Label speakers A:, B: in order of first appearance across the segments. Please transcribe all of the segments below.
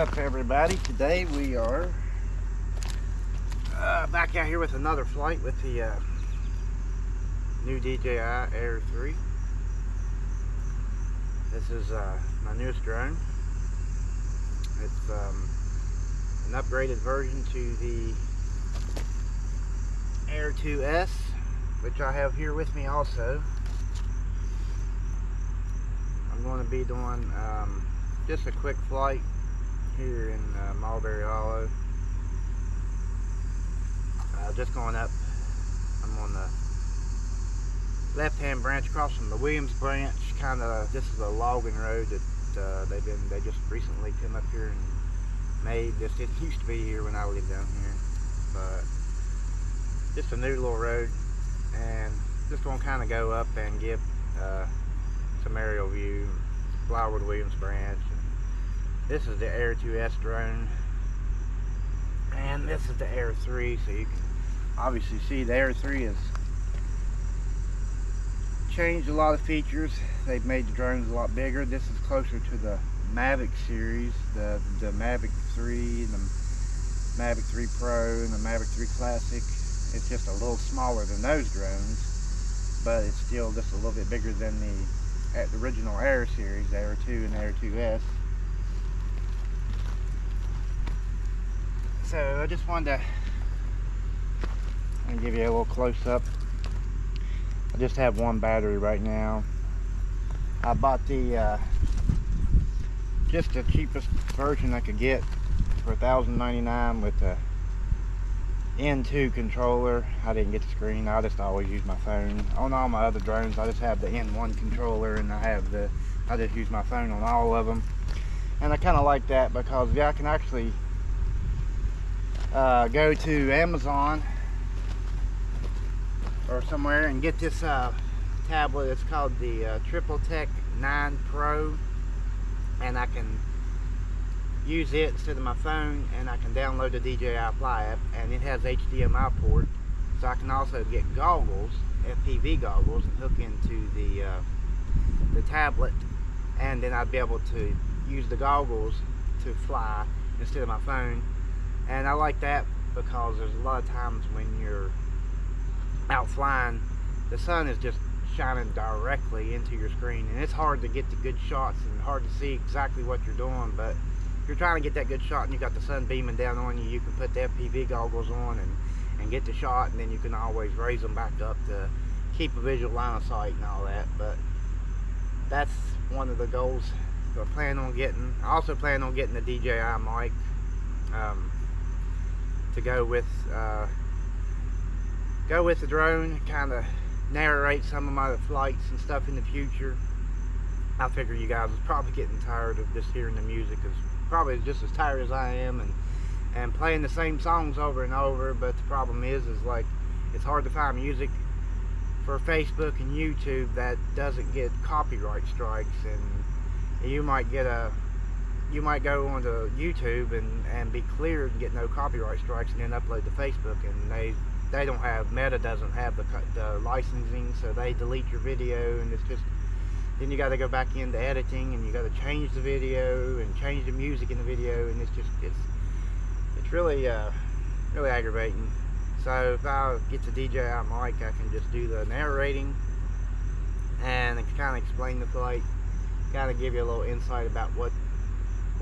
A: up, everybody? Today we are back out here with another flight with the new DJI Air 3. This is my newest drone. It's an upgraded version to the Air 2S, which I have here with me also. I'm going to be doing just a quick flight here in Mulberry Hollow. Just going up. I'm on the left-hand branch across from the Williams branch. This is a logging road that they just recently come up here and made. This didn't used to be here when I lived down here, but just a new little road, and just going to kind of go up and give some aerial view, Flowerwood Williams branch. This is the Air 2S drone, and this is the Air 3, so you can obviously see the Air 3 has changed a lot of features. They've made the drones a lot bigger. This is closer to the Mavic series, the Mavic 3, the Mavic 3 Pro, and the Mavic 3 Classic. It's just a little smaller than those drones, but it's still just a little bit bigger than the original Air series, the Air 2 and the Air 2S. So I just wanted to give you a little close-up. I just have one battery right now. I bought the just the cheapest version I could get for $1,099 with the N2 controller. I didn't get the screen. I just always use my phone. On all my other drones, I just have the N1 controller, and I just use my phone on all of them. And I kind of like that because I can actually go to Amazon or somewhere and get this tablet. It's called the Triple Tech 9 Pro, and I can use it instead of my phone, and I can download the DJI Fly app, and it has HDMI port, so I can also get goggles, FPV goggles, and hook into the tablet, and then I'd be able to use the goggles to fly instead of my phone. And I like that because there's a lot of times when you're out flying, the sun is just shining directly into your screen, and it's hard to get the good shots and hard to see exactly what you're doing. But if you're trying to get that good shot and you got the sun beaming down on you, you can put the FPV goggles on and get the shot, and then you can always raise them back up to keep a visual line of sight and all that. But that's one of the goals I plan on getting. I also plan on getting the DJI mic to go with the drone, kind of narrate some of my flights and stuff in the future. I figure you guys are probably getting tired of just hearing the music, as probably just as tired as I am, and playing the same songs over and over. But the problem is like, it's hard to find music for Facebook and YouTube that doesn't get copyright strikes. And you might go onto YouTube and be cleared and get no copyright strikes, and then upload to Facebook, and they don't have, Meta doesn't have the licensing, so they delete your video, and it's just, then you got to go back into editing, and you got to change the video and change the music in the video, and it's really really aggravating. So if I get the DJI mic, I can just do the narrating and kind of explain the flight, kind of give you a little insight about what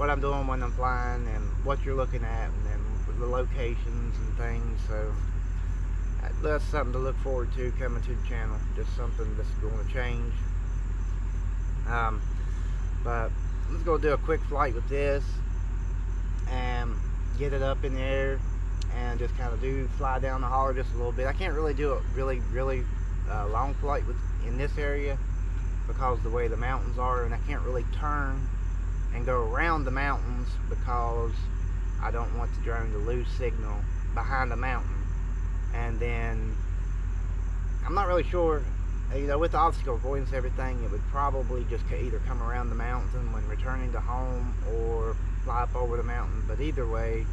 A: I'm doing when I'm flying, and what you're looking at, and then the locations and things. So that's something to look forward to coming to the channel. Just something that's going to change. But let's go do a quick flight with this and get it up in the air, and just kind of fly down the holler just a little bit. I can't really do a really long flight in this area because of the way the mountains are, and I can't really turn and go around the mountains because I don't want the drone to lose signal behind the mountain. And then I'm not really sure, you know, with the obstacle avoidance and everything, it would probably just either come around the mountain when returning to home or fly up over the mountain. But either way,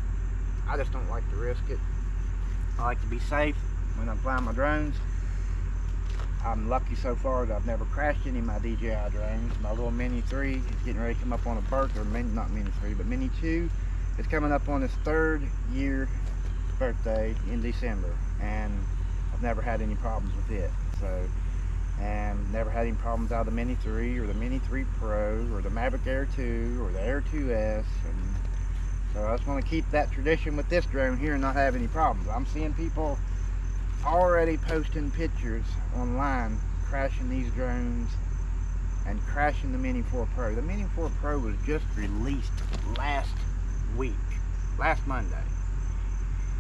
A: I just don't like to risk it. I like to be safe when I'm flying my drones. I'm lucky so far that I've never crashed any of my DJI drones. My little Mini 3 is getting ready to come up on a birthday, or not Mini 3, but Mini 2 is coming up on its 3rd year birthday in December, and I've never had any problems with it. So, and never had any problems out of the Mini 3 or the Mini 3 Pro or the Maverick Air 2 or the Air 2S, and so I just want to keep that tradition with this drone here and not have any problems. I'm seeing people already posting pictures online crashing these drones and crashing the Mini 4 Pro. The Mini 4 Pro was just released last Monday,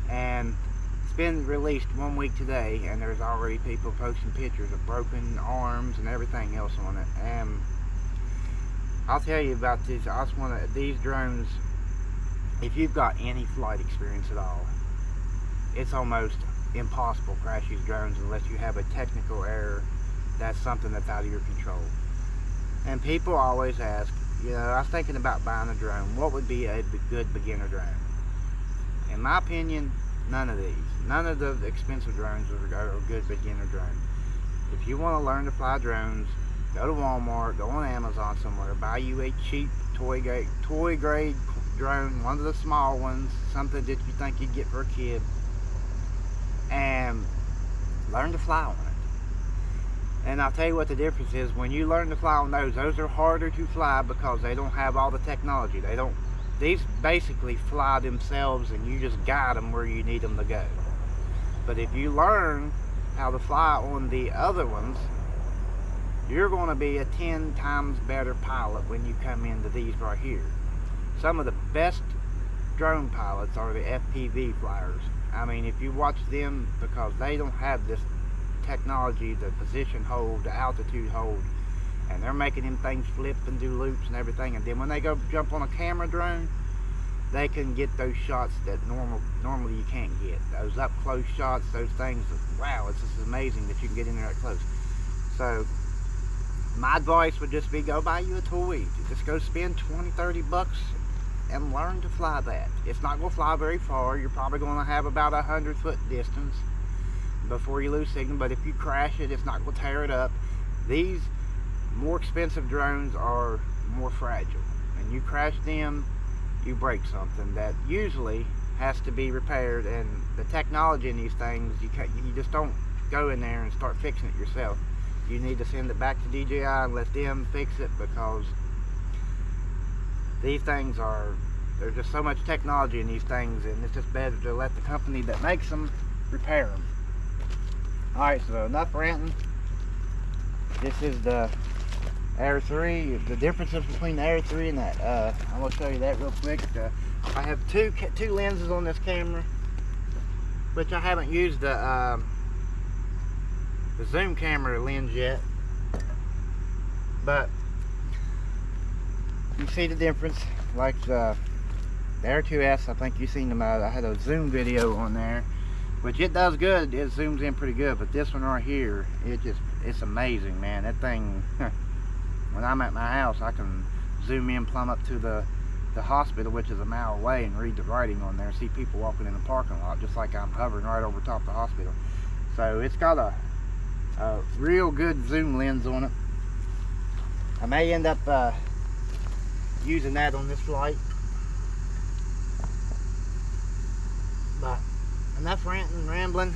A: and it's been released 1 week today, and there's already people posting pictures of broken arms and everything else on it. And I'll tell you about this. I just want to, these drones, if you've got any flight experience at all, it's almost impossible to crash these drones unless you have a technical error. That's something that's out of your control. And people always ask, you know, I was thinking about buying a drone. What would be a good beginner drone? In my opinion, none of these. None of the expensive drones are a good beginner drone. If you want to learn to fly drones, go to Walmart, go on Amazon somewhere, buy you a cheap toy grade drone, one of the small ones, something that you think you'd get for a kid, and learn to fly on it. And I'll tell you what the difference is. When you learn to fly on those are harder to fly because they don't have all the technology. These basically fly themselves, and you just guide them where you need them to go. But if you learn how to fly on the other ones, you're going to be a 10 times better pilot when you come into these right here. Some of the best drone pilots are the FPV flyers. I mean, if you watch them, because they don't have this technology, the position hold, the altitude hold, and they're making them things flip and do loops and everything, and then when they go jump on a camera drone, they can get those shots that normally you can't get. Those up close shots, those things, wow, it's just amazing that you can get in there that close. So my advice would just be, go buy you a toy. Just go spend 20-30 bucks and learn to fly that. It's not going to fly very far. You're probably going to have about 100-foot distance before you lose signal, but if you crash it, it's not going to tear it up. These more expensive drones are more fragile, and you crash them, you break something that usually has to be repaired. And the technology in these things, you just don't go in there and start fixing it yourself. You need to send it back to DJI and let them fix it, because these things there's just so much technology in these things, and it's just better to let the company that makes them repair them. Alright, so enough ranting. This is the Air 3. The differences between the Air 3 and that, I'm going to show you that real quick. I have two lenses on this camera, which I haven't used the zoom camera lens yet, but you see the difference. Like the Air 2S, I think you've seen them. I had a zoom video on there, which it does good. It zooms in pretty good. But this one right here, it's amazing, man. That thing, when I'm at my house, I can zoom in plumb up to the hospital, which is a mile away, and read the writing on there. See people walking in the parking lot, just like I'm hovering right over top of the hospital. So it's got a real good zoom lens on it. I may end up using that on this flight, but enough ranting and rambling.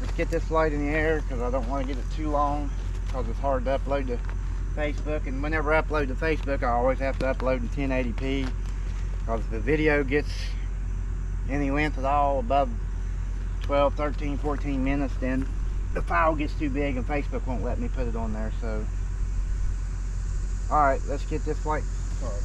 A: Let's get this flight in the air, because I don't want to get it too long, because it's hard to upload to Facebook. And whenever I upload to Facebook, I always have to upload in 1080p, because if the video gets any length at all above 12, 13, 14 minutes, then the file gets too big and Facebook won't let me put it on there. So alright, let's get this flight started.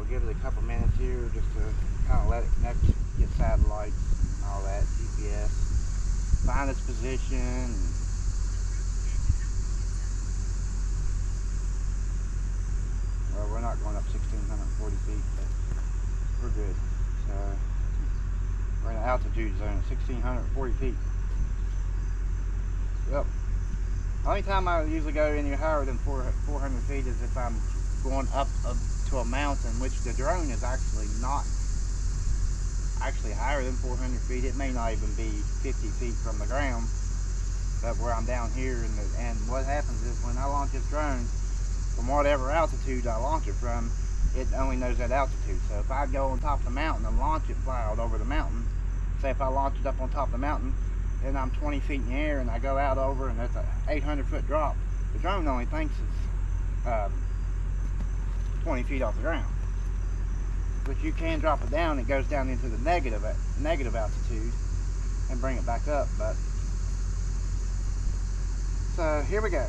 A: Give it a couple minutes here just to kind of let it connect, get satellites and all that, GPS, find its position. altitude zone, 1,640 feet. Well, the only time I usually go any higher than 400 feet is if I'm going up to a mountain, which the drone is actually not actually higher than 400 feet. It may not even be 50 feet from the ground, but where I'm down here, and what happens is when I launch this drone, from whatever altitude I launch it from, it only knows that altitude. So if I go on top of the mountain and launch it, fly out over the mountain, say if I launch it up on top of the mountain, and I'm 20 feet in the air and I go out over and that's an 800-foot drop, the drone only thinks it's 20 feet off the ground. But you can drop it down, it goes down into the negative altitude and bring it back up. But so here we go.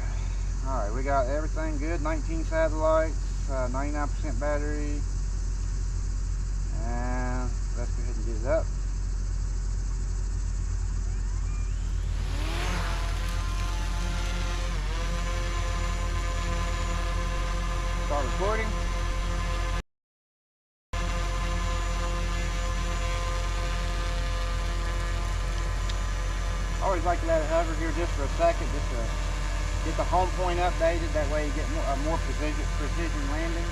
A: Alright, we got everything good, 19 satellites, 99% battery, and let's go ahead and get it up. Start recording. I always like to let it hover here just for a second, just to get the home point updated. That way you get more precision landing.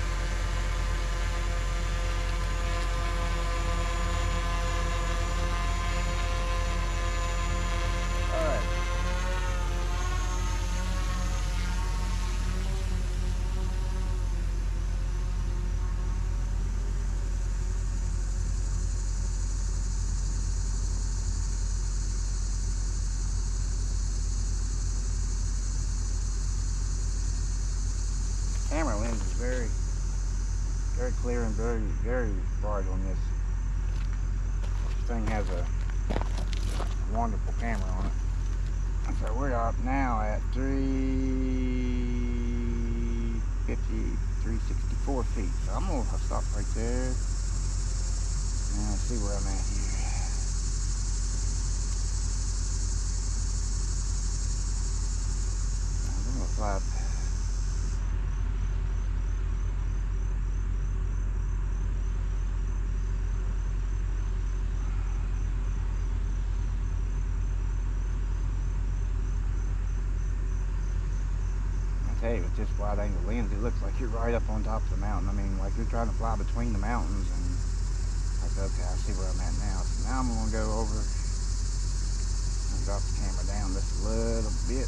A: Alright. Camera lens is very clear and very bright on this. This thing has a wonderful camera on it. And so we're up now at 364 feet. So I'm gonna stop right there and see where I'm at here. I'm gonna fly up. Hey, with this wide angle lens, it looks like you're right up on top of the mountain. I mean, like you're trying to fly between the mountains, and like, okay, I see where I'm at now. So now I'm gonna go over and drop the camera down just a little bit.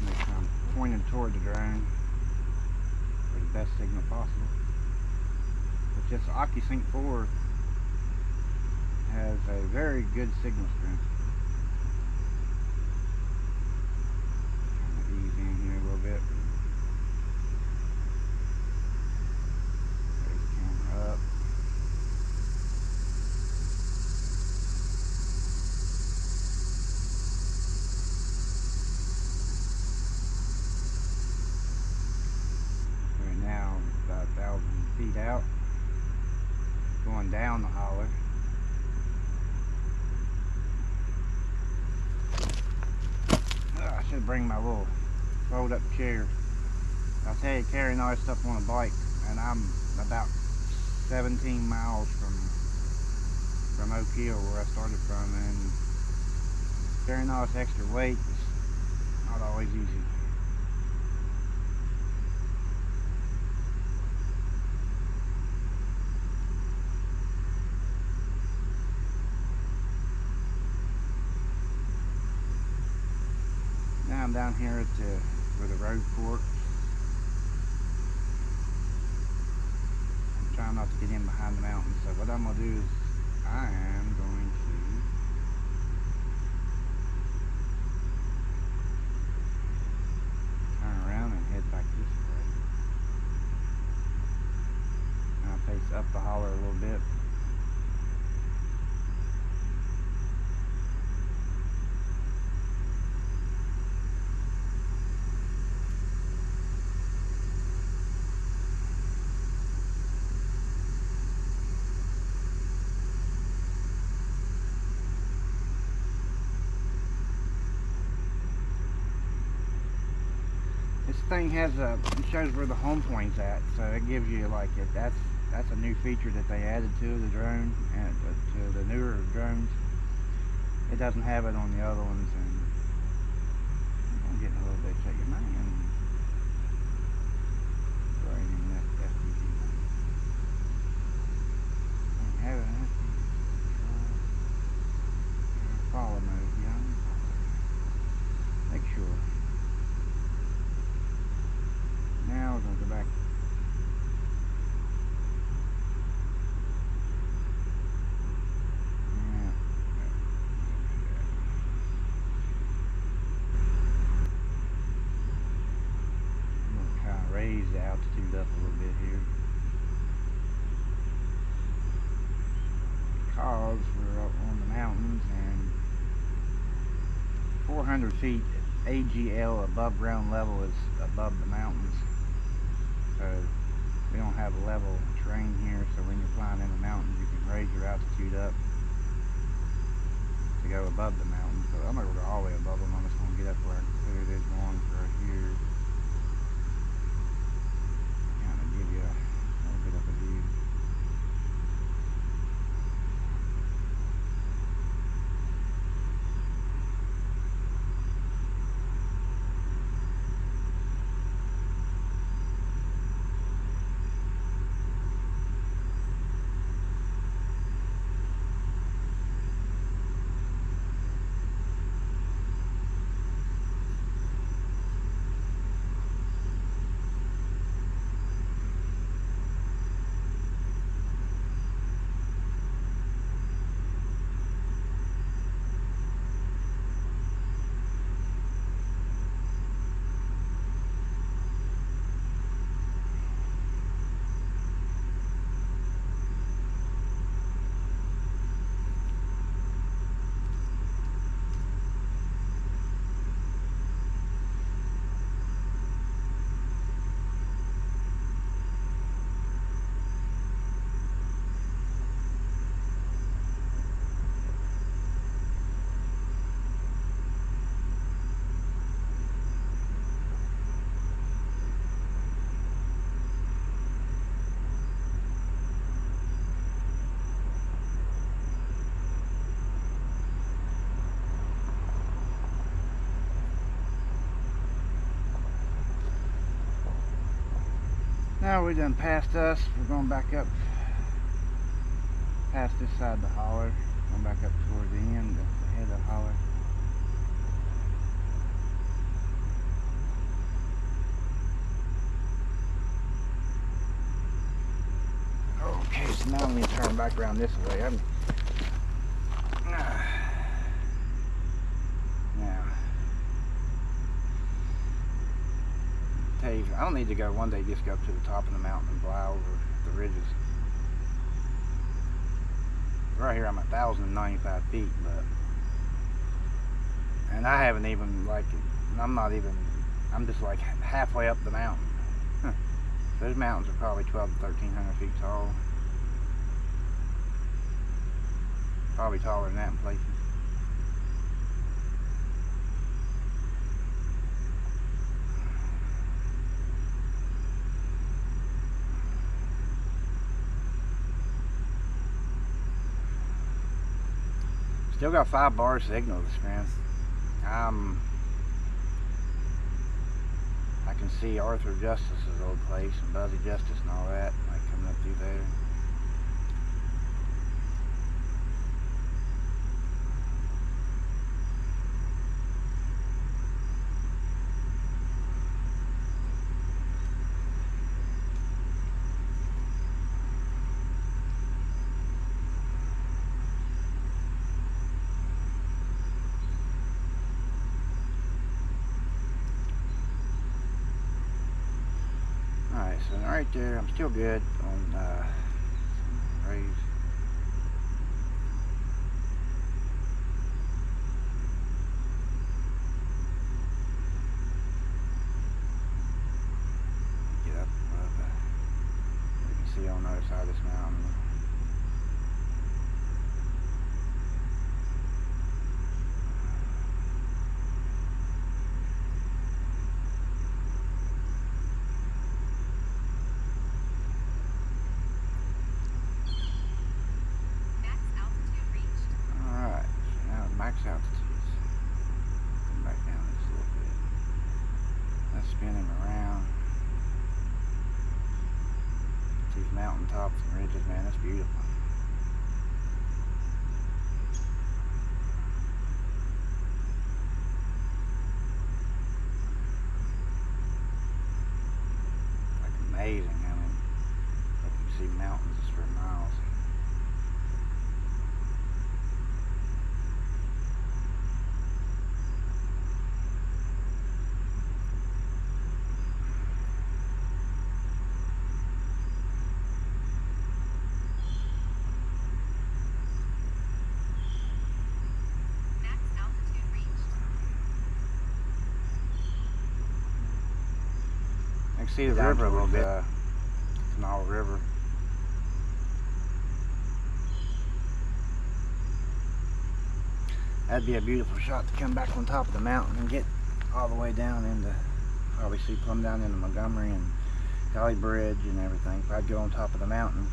A: Make sure I'm pointed toward the drone. Best signal possible. But this OcuSync 4 has a very good signal strength. Trying to ease in here a little bit. Raise the camera up. Now about 1,000 feet out, going down the holler. I should bring my little fold up chair. I'll tell you, carrying all this stuff on a bike, and I'm about 17 miles from Oak Hill, where I started from, and carrying all this extra weight is not always easy. I'm down here at where the road forks. I'm trying not to get in behind the mountain, so what I'm going to do is I am going to turn around and head back this way. I'll face up the holler a little bit. thing has it shows where the home point's at, so it gives you like it. That's a new feature that they added to the drone and to the newer drones. It doesn't have it on the other ones, and I'm getting a little bit shaky. Man, right in that FPV. I have it in follow mode, yeah. Make sure. Now we're going to go back. Yeah. I'm going to try and raise the altitude up a little bit here. Because we're up on the mountains and 400 feet AGL above ground level is above the mountains. So we don't have a level terrain here, so when you're flying in the mountains you can raise your altitude up to go above the mountains. So I'm not going to go all the way above them. I'm just going to get up where it is going right here. Kind of give you a little bit of a view. Now we're done past us. We're going back up past this side of the holler. Going back up toward the end, the head of the holler. Okay, so now I'm going to turn back around this way. I don't need to go one day, just go up to the top of the mountain and fly over the ridges. Right here I'm 1,095 feet, and I haven't even I'm just like halfway up the mountain. Those mountains are probably 1,200 to 1,300 feet tall. Probably taller than that in places. Still got 5 bar signal strength. I can see Arthur Justice's old place and Buzzy Justice and all that, like coming up through there. So right there, I'm still good on raise. Get up above you can see on the other side of this mountain. altitudes. Come back down just a little bit. Let's spin him around. These mountaintops and ridges, man, that's beautiful. Amazing how many, like you see mountains just for miles.
B: Max altitude reached.
A: I can see the river a little bit. Canal River. That'd be a beautiful shot to come back on top of the mountain and get all the way down into, probably see plumb down into Montgomery and Valley Bridge and everything. If I'd go on top of the mountain.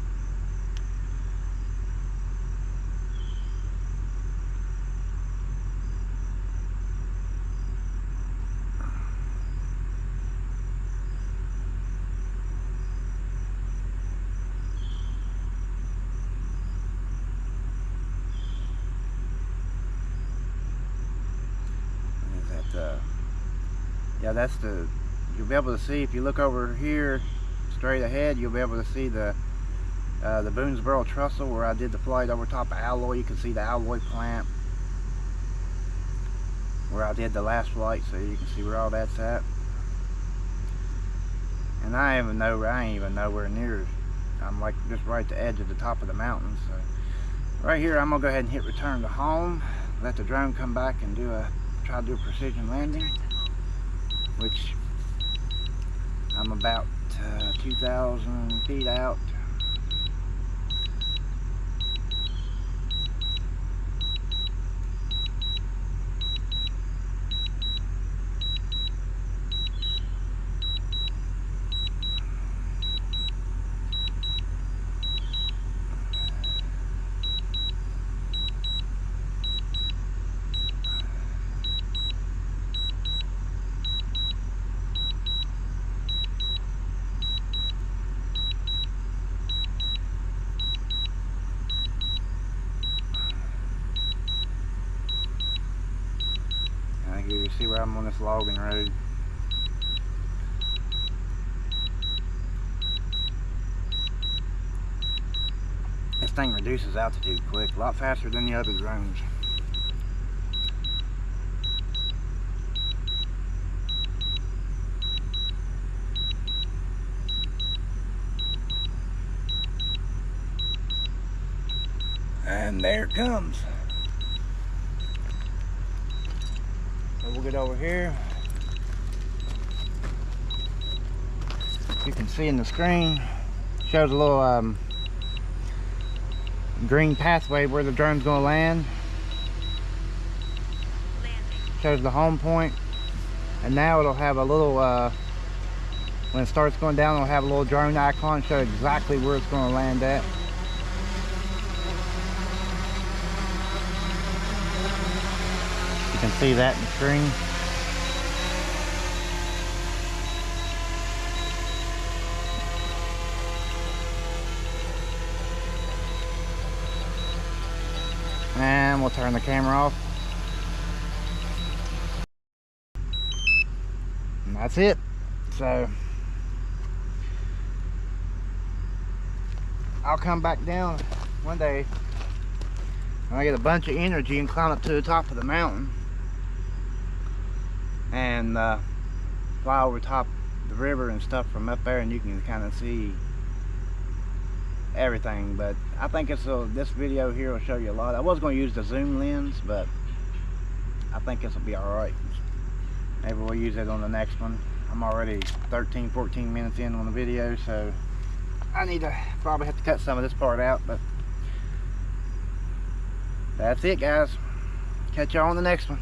A: Yeah, that's the, you'll be able to see, if you look over here straight ahead, you'll be able to see the Boonesboro Trestle where I did the flight over top of Alloy. You can see the Alloy plant where I did the last flight, so you can see where all that's at. And I ain't even nowhere near, I'm like just right at the edge of the top of the mountain. So right here I'm gonna go ahead and hit return to home, let the drone come back and try to do a precision landing, which I'm about 2,000 feet out. You see where I'm on this logging road. This thing reduces altitude quick, a lot faster than the other drones. And there it comes. So we'll get over here. You can see in the screen, shows a little green pathway where the drone's going to land. Shows the home point. And now it'll have a little, when it starts going down, it'll have a little drone icon, show exactly where it's going to land at. You can see that in the screen. And we'll turn the camera off. And that's it. So I'll come back down one day when I get a bunch of energy and climb up to the top of the mountain and fly over top the river and stuff from up there, and you can kind of see everything. But I think this video here will show you a lot. I was going to use the zoom lens, but I think this will be alright. Maybe we'll use it on the next one. I'm already 13-14 minutes in on the video, so I need to probably have to cut some of this part out. But that's it, guys. Catch y'all on the next one.